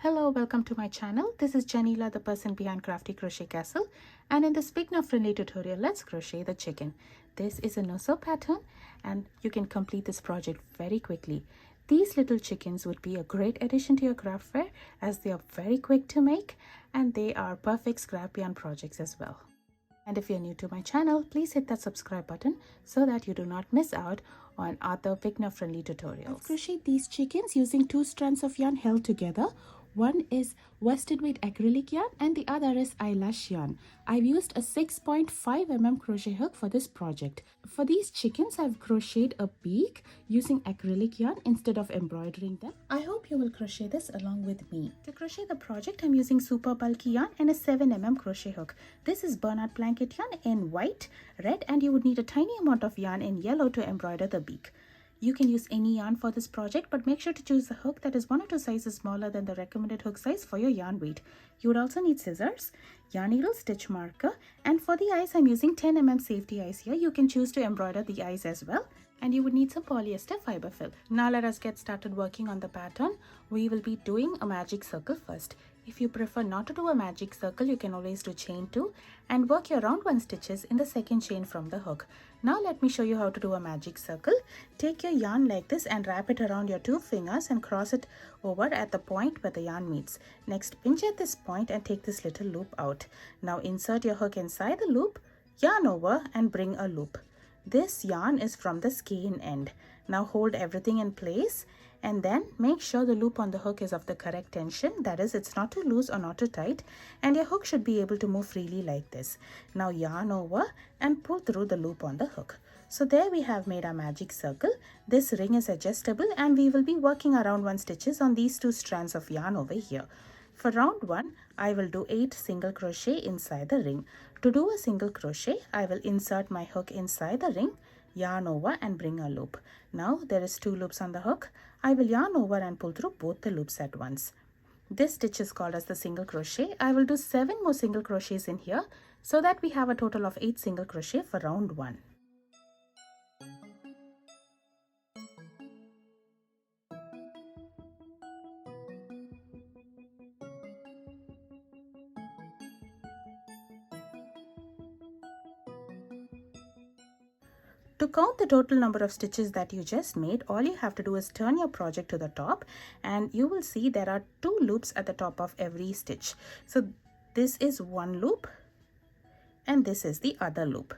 Hello, welcome to my channel. This is Janila, the person behind Crafty Crochet Castle, and in this beginner-friendly tutorial, let's crochet the chicken. This is a no-sew pattern and you can complete this project very quickly. These little chickens would be a great addition to your craft fair as they are very quick to make and they are perfect scrap yarn projects as well. And if you're new to my channel, please hit that subscribe button so that you do not miss out on other beginner-friendly tutorials. I've crocheted these chickens using 2 strands of yarn held together. One is worsted weight acrylic yarn and the other is eyelash yarn. I've used a 6.5 mm crochet hook for this project. For these chickens, I've crocheted a beak using acrylic yarn instead of embroidering them. I hope you will crochet this along with me. To crochet the project, I'm using super bulky yarn and a 7 mm crochet hook. This is burnout blanket yarn in white, red, and you would need a tiny amount of yarn in yellow to embroider the beak. You can use any yarn for this project, but make sure to choose a hook that is 1 or 2 sizes smaller than the recommended hook size for your yarn weight. You would also need scissors, yarn needle, stitch marker, and for the eyes I'm using 10 mm safety eyes here. You can choose to embroider the eyes as well, and you would need some polyester fiber fill. Now let us get started working on the pattern. We will be doing a magic circle first. If you prefer not to do a magic circle, you can always do chain 2 and work your round 1 stitches in the second chain from the hook. Now let me show you how to do a magic circle. Take your yarn like this and wrap it around your 2 fingers and cross it over at the point where the yarn meets. Next, pinch at this point and take this little loop out. Now insert your hook inside the loop, yarn over and bring a loop. This yarn is from the skein end. Now hold everything in place and then make sure the loop on the hook is of the correct tension, that is, it's not too loose or not too tight, and your hook should be able to move freely like this. Now yarn over and pull through the loop on the hook. So there we have made our magic circle. This ring is adjustable and we will be working around 1 stitches on these 2 strands of yarn over here. For round 1, I will do 8 single crochet inside the ring. To do a single crochet, I will insert my hook inside the ring, yarn over and bring a loop. Now there is 2 loops on the hook. I will yarn over and pull through both the loops at once. This stitch is called as the single crochet. I will do 7 more single crochets in here so that we have a total of 8 single crochet for round 1. To count the total number of stitches that you just made, all you have to do is turn your project to the top and you will see there are 2 loops at the top of every stitch. So this is 1 loop and this is the other loop.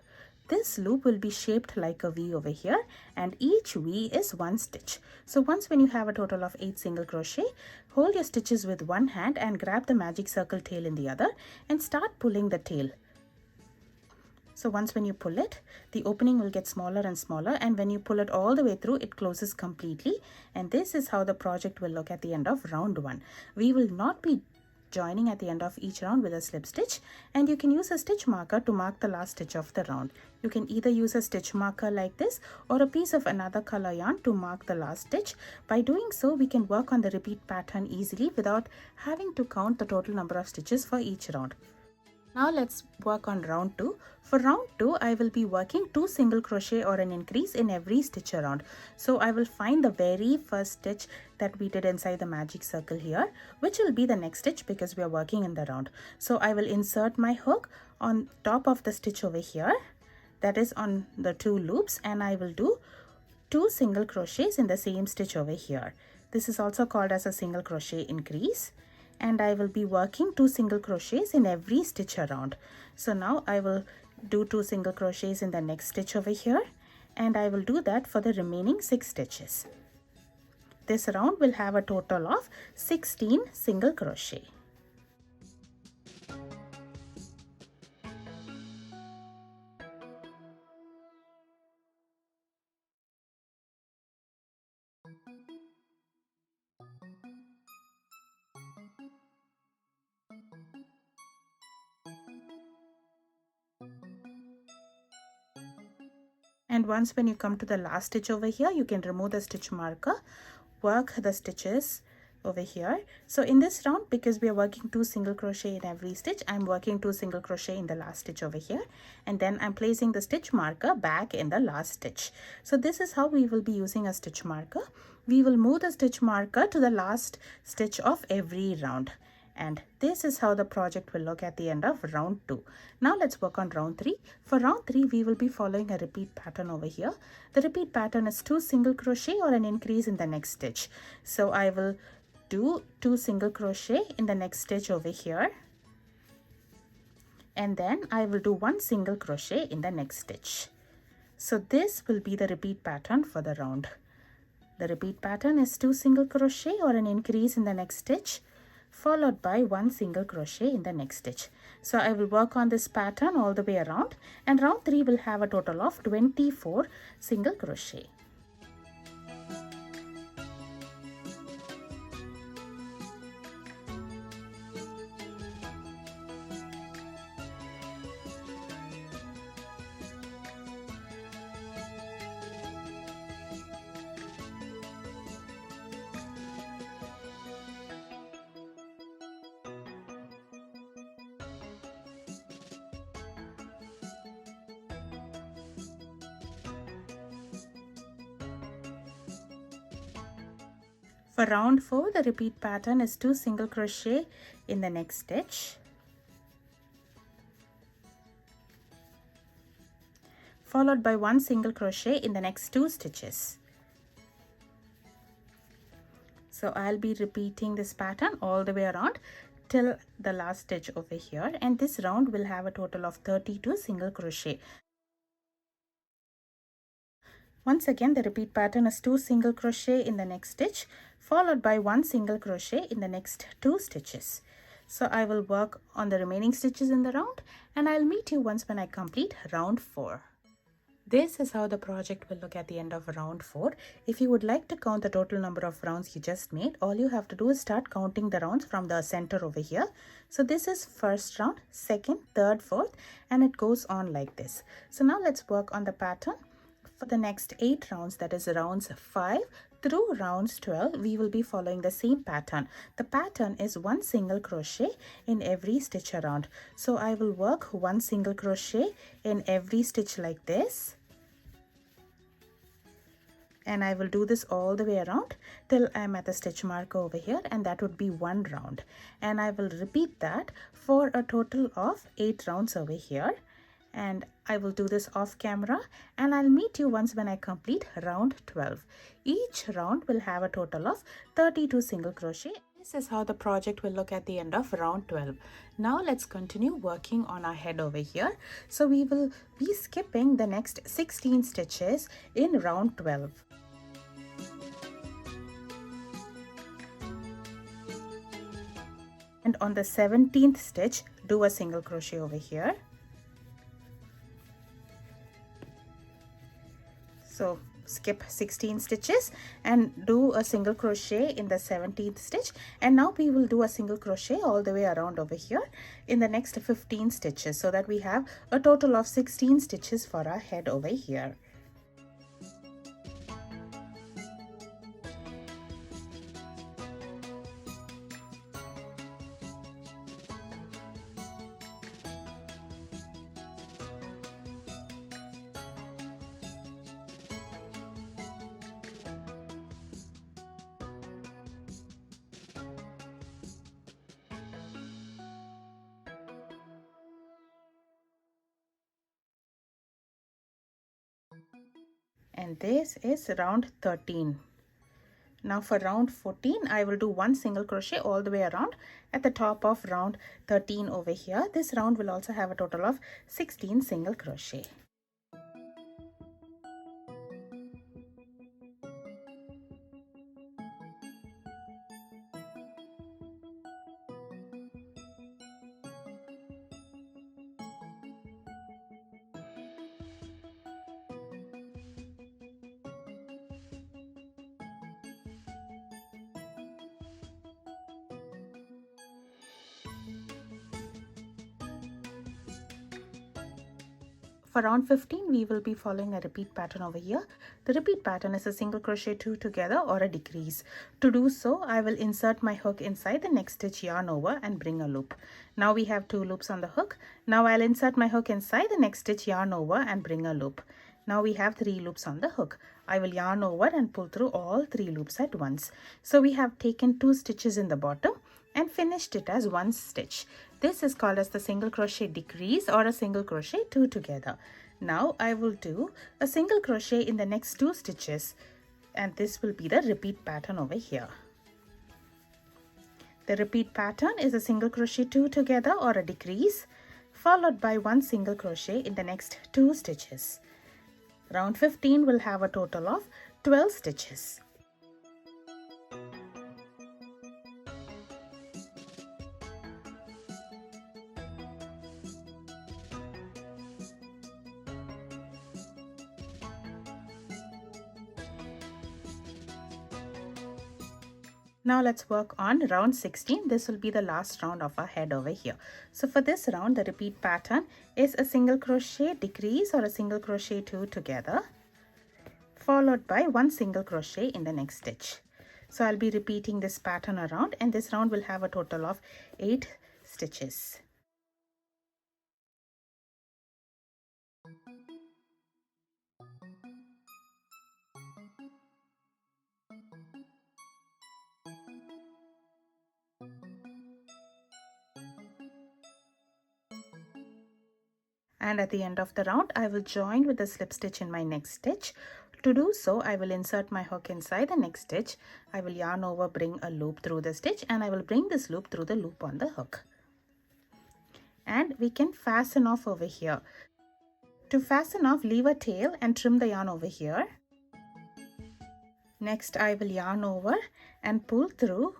This loop will be shaped like a V over here and each V is 1 stitch. So once when you have a total of 8 single crochet, hold your stitches with one hand and grab the magic circle tail in the other and start pulling the tail. So once when you pull it, the opening will get smaller and smaller, and when you pull it all the way through, it closes completely. And this is how the project will look at the end of round 1. We will not be joining at the end of each round with a slip stitch, and you can use a stitch marker to mark the last stitch of the round. You can either use a stitch marker like this or a piece of another color yarn to mark the last stitch. By doing so, we can work on the repeat pattern easily without having to count the total number of stitches for each round. Now let's work on round 2. For round 2, I will be working 2 single crochet or an increase in every stitch around. So I will find the very first stitch that we did inside the magic circle here, which will be the next stitch because we are working in the round. So I will insert my hook on top of the stitch over here, that is on the 2 loops, and I will do 2 single crochets in the same stitch over here. This is also called as a single crochet increase. And I will be working 2 single crochets in every stitch around. So now I will do 2 single crochets in the next stitch over here, and I will do that for the remaining 6 stitches. This round will have a total of 16 single crochet. And once when you come to the last stitch over here, you can remove the stitch marker, work the stitches over here. So in this round, because we are working 2 single crochet in every stitch, I'm working 2 single crochet in the last stitch over here, and then I'm placing the stitch marker back in the last stitch. So this is how we will be using a stitch marker. We will move the stitch marker to the last stitch of every round. And this is how the project will look at the end of round 2. Now let's work on round 3. For round 3, we will be following a repeat pattern over here. The repeat pattern is 2 single crochet or an increase in the next stitch. So I will do 2 single crochet in the next stitch over here, and then I will do 1 single crochet in the next stitch. So this will be the repeat pattern for the round. The repeat pattern is 2 single crochet or an increase in the next stitch, followed by 1 single crochet in the next stitch. So I will work on this pattern all the way around, and round 3 will have a total of 24 single crochet. For round 4, the repeat pattern is 2 single crochet in the next stitch, followed by 1 single crochet in the next 2 stitches. So I'll be repeating this pattern all the way around till the last stitch over here, and this round will have a total of 32 single crochet. Once again, the repeat pattern is 2 single crochet in the next stitch, followed by 1 single crochet in the next 2 stitches. So I will work on the remaining stitches in the round, and I'll meet you once when I complete round 4. This is how the project will look at the end of round 4. If you would like to count the total number of rounds you just made, all you have to do is start counting the rounds from the center over here. So this is first round, second, third, fourth, and it goes on like this. So now let's work on the pattern. For the next 8 rounds, that is rounds 5 through rounds 12, we will be following the same pattern. The pattern is 1 single crochet in every stitch around. So I will work 1 single crochet in every stitch like this. And I will do this all the way around till I'm at the stitch marker over here, and that would be 1 round. And I will repeat that for a total of 8 rounds over here. And I will do this off camera, and I'll meet you once when I complete round 12. Each round will have a total of 32 single crochet. This is how the project will look at the end of round 12. Now let's continue working on our head over here. So we will be skipping the next 16 stitches in round 12. And on the 17th stitch, do a single crochet over here. So skip 16 stitches and do a single crochet in the 17th stitch, and now we will do a single crochet all the way around over here in the next 15 stitches, so that we have a total of 16 stitches for our head over here. And this is round 13. Now for round 14, I will do 1 single crochet all the way around at the top of round 13 over here. This round will also have a total of 16 single crochet. For round 15, we will be following a repeat pattern over here. The repeat pattern is a single crochet 2 together or a decrease. To do so, I will insert my hook inside the next stitch, yarn over and bring a loop. Now we have 2 loops on the hook. Now I'll insert my hook inside the next stitch, yarn over and bring a loop. Now we have 3 loops on the hook. I will yarn over and pull through all 3 loops at once. So we have taken 2 stitches in the bottom and finished it as 1 stitch. This is called as the single crochet decrease or a single crochet 2 together. Now I will do a single crochet in the next 2 stitches, and this will be the repeat pattern over here. The repeat pattern is a single crochet 2 together or a decrease, followed by 1 single crochet in the next 2 stitches. Round 15 will have a total of 12 stitches. Now let's work on round 16. This will be the last round of our head over here. So for this round, the repeat pattern is a single crochet decrease or a single crochet 2 together, followed by 1 single crochet in the next stitch. So I'll be repeating this pattern around, and this round will have a total of 8 stitches. And at the end of the round, I will join with the slip stitch in my next stitch. To do so, I will insert my hook inside the next stitch. I will yarn over, bring a loop through the stitch, and I will bring this loop through the loop on the hook. And we can fasten off over here. To fasten off, leave a tail and trim the yarn over here. Next, I will yarn over and pull through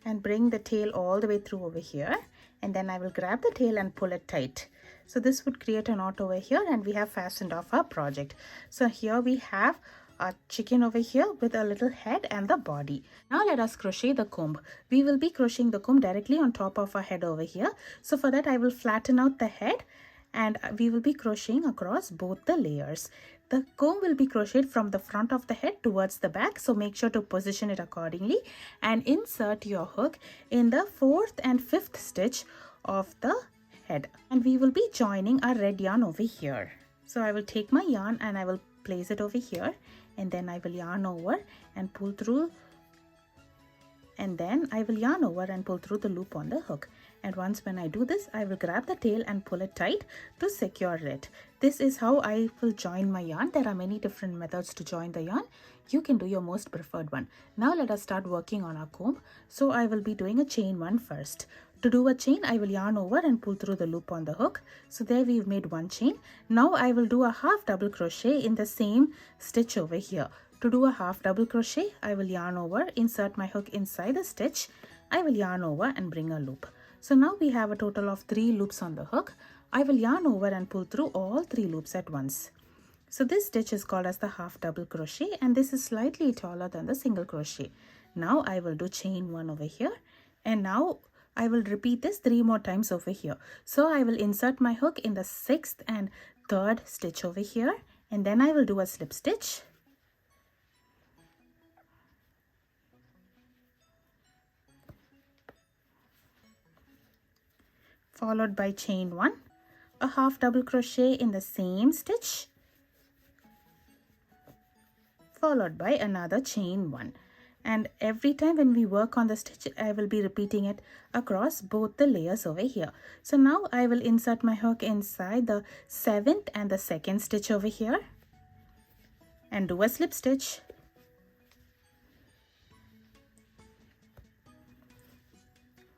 and bring the tail all the way through over here, and then I will grab the tail and pull it tight. So this would create a knot over here, and we have fastened off our project. So here we have a chicken over here with a little head and the body. Now let us crochet the comb. We will be crocheting the comb directly on top of our head over here. So for that, I will flatten out the head, and we will be crocheting across both the layers. The comb will be crocheted from the front of the head towards the back, so make sure to position it accordingly and insert your hook in the 4th and 5th stitch of the head. And we will be joining our red yarn over here. So I will take my yarn and I will place it over here, and then I will yarn over and pull through, and then I will yarn over and pull through the loop on the hook. And once when I do this, I will grab the tail and pull it tight to secure it. This is how I will join my yarn. There are many different methods to join the yarn. You can do your most preferred one. Now let us start working on our comb. So I will be doing a chain 1 first. To do a chain, I will yarn over and pull through the loop on the hook. So there we've made 1 chain. Now I will do a half double crochet in the same stitch over here. To do a half double crochet, I will yarn over, insert my hook inside the stitch. I will yarn over and bring a loop. So now we have a total of 3 loops on the hook. I will yarn over and pull through all 3 loops at once. So this stitch is called as the half double crochet, and this is slightly taller than the single crochet. Now I will do chain 1 over here, and now I will repeat this 3 more times over here. So I will insert my hook in the 6th and 3rd stitch over here, and then I will do a slip stitch. Followed by chain 1, a half double crochet in the same stitch, followed by another chain 1. And every time when we work on the stitch, I will be repeating it across both the layers over here. So now I will insert my hook inside the 7th and the 2nd stitch over here and do a slip stitch.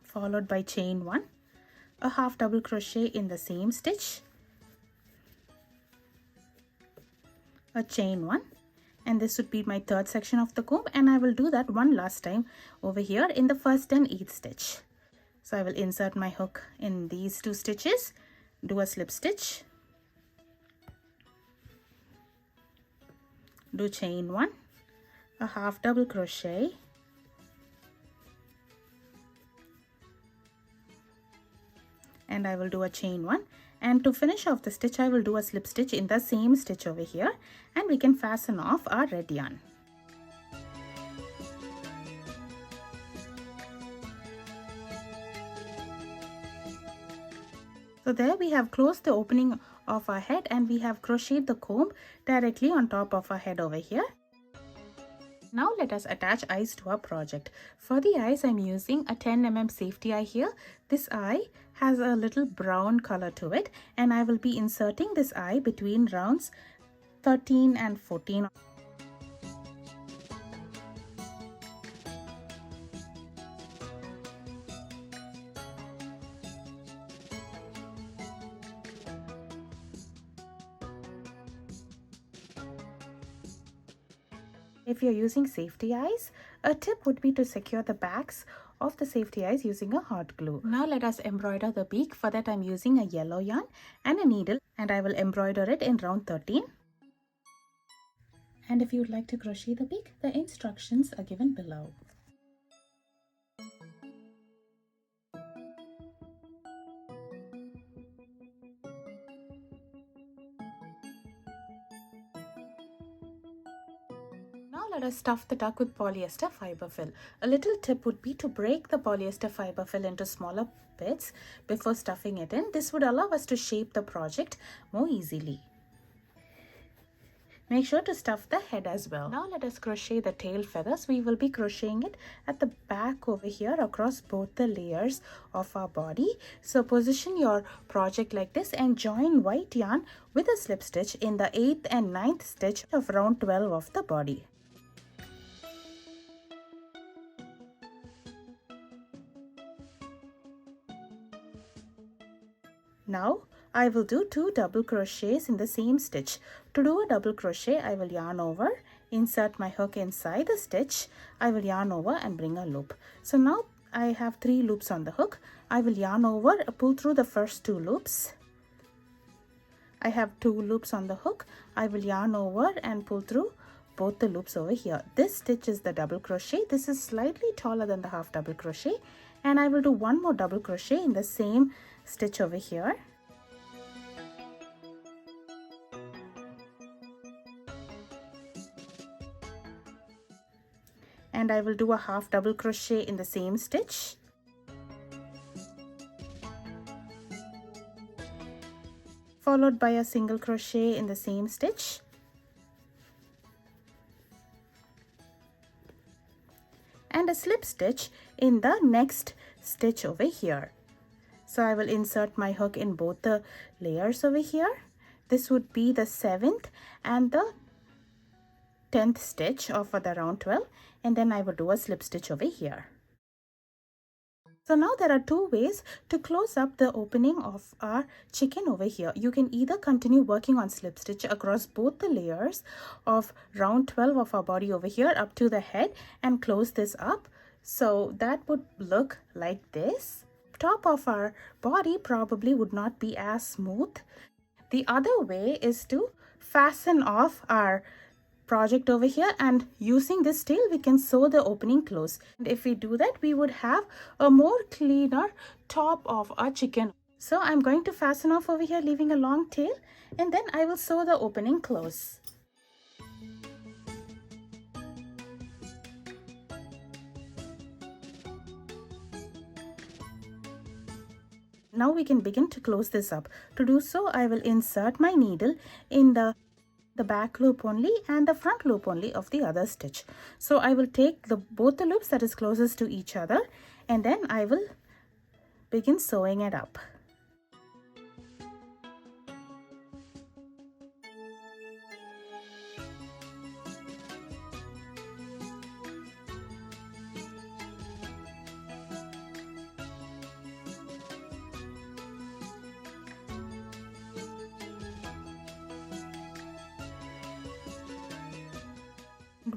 Followed by chain 1, a half double crochet in the same stitch, a chain 1, and this would be my 3rd section of the comb, and I will do that one last time over here in the 1st and 8th stitch. So I will insert my hook in these 2 stitches, do a slip stitch, do chain 1, a half double crochet, and I will do a chain 1, And to finish off the stitch, I will do a slip stitch in the same stitch over here, and we can fasten off our red yarn. So there we have closed the opening of our head, and we have crocheted the comb directly on top of our head over here. Now let us attach eyes to our project. For the eyes, I'm using a 10 mm safety eye here. This eye has a little brown color to it, and I will be inserting this eye between rounds 13 and 14. If you're using safety eyes, a tip would be to secure the backs of the safety eyes using a hot glue. Now let us embroider the beak. For that, I'm using a yellow yarn and a needle, and I will embroider it in round 13. And if you would like to crochet the beak, the instructions are given below. Now let us stuff the duck with polyester fiber fill. A little tip would be to break the polyester fiber fill into smaller bits before stuffing it in. This would allow us to shape the project more easily. Make sure to stuff the head as well. Now let us crochet the tail feathers. We will be crocheting it at the back over here across both the layers of our body. So position your project like this and join white yarn with a slip stitch in the 8th and 9th stitch of round 12 of the body. Now I will do 2 double crochets in the same stitch. To do a double crochet, I will yarn over, insert my hook inside the stitch, I will yarn over and bring a loop. So now I have 3 loops on the hook. I will yarn over, pull through the first 2 loops. I have 2 loops on the hook. I will yarn over and pull through both the loops over here. This stitch is the double crochet. This is slightly taller than the half double crochet, and I will do 1 more double crochet in the same stitch over here. And I will do a half double crochet in the same stitch. Followed by a single crochet in the same stitch. And a slip stitch in the next stitch over here. So I will insert my hook in both the layers over here. This would be the 7th and the 10th stitch of the round 12, and then I will do a slip stitch over here. So now there are 2 ways to close up the opening of our chicken over here. You can either continue working on slip stitch across both the layers of round 12 of our body over here up to the head and close this up. So that would look like this. Top of our body probably would not be as smooth. The other way is to fasten off our project over here, and using this tail we can sew the opening close. And if we do that, we would have a more cleaner top of our chicken. So I'm going to fasten off over here, leaving a long tail, and then I will sew the opening close. Now we can begin to close this up. To do so, I will insert my needle in the back loop only and the front loop only of the other stitch. So I will take both the loops that is closest to each other, and then I will begin sewing it up.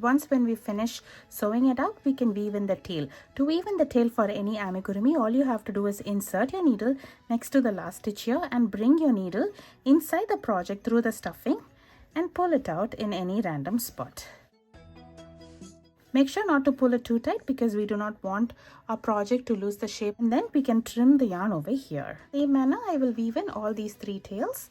Once when we finish sewing it up, we can weave in the tail. To weave in the tail for any amigurumi, all you have to do is insert your needle next to the last stitch here and bring your needle inside the project through the stuffing and pull it out in any random spot. Make sure not to pull it too tight because we do not want our project to lose the shape. And then we can trim the yarn over here. Same manner, I will weave in all these 3 tails.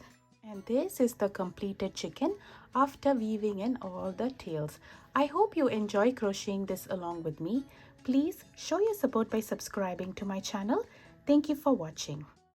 And this is the completed chicken after weaving in all the tails. I hope you enjoy crocheting this along with me. Please show your support by subscribing to my channel. Thank you for watching.